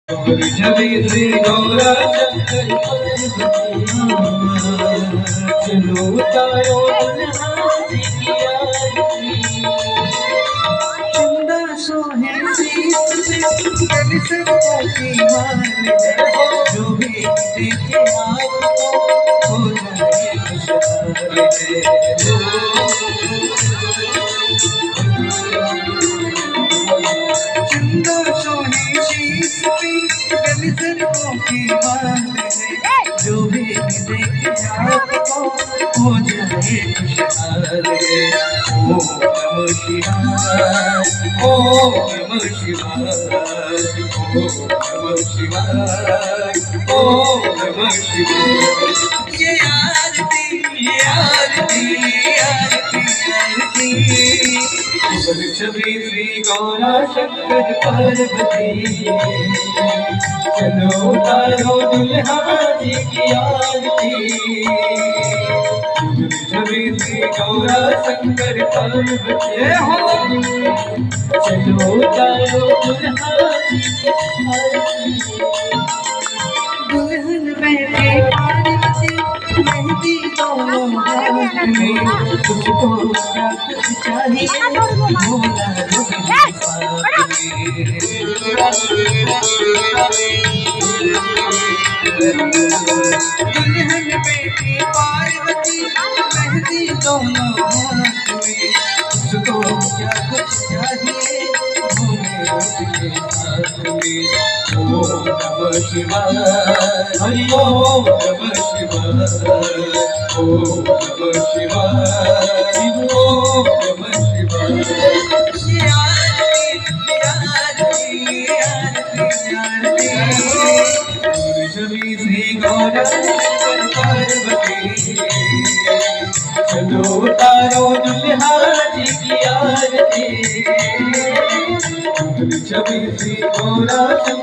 छवि श्री गौरा शंकर चलो तारो दुल्हारी की आरती चंदा सोहे गल सबको की मान जो भी देखे आपको हो जाए चंदा सोहे की बात है जो भी देखे आपको हो जाए खुशहाल ओम नमः शिवाय ओम नमः शिवाय ओम नमः शिवाय ओम नमः शिवाय ये आरती आरती आरती आरती छवि श्री गौरा शंकर पार्वती चलो तारो दुल्हा जी की आरती छवि श्री गौरा शंकर पार्वती हो चलो तारो दुल्हा जी की आरती दुल्हन बैठे पार्वती मेहंदी दोनों हाथ में तुझको क्या कुछ चाहिए भोला दुल्हन बेटी पार्वती मेहंदी दोनों हाथ में तुझको क्या कुछ चाहिए भोले के साथ में ओम नमः शिवाय हरि ओम नमः शिवाय ओम नमः शिवाय ओम नमः शिवाय छवि श्री गौरा शंकर पार्वती चलो तारो दुल्हा जी की आरती छवि श्री गौरा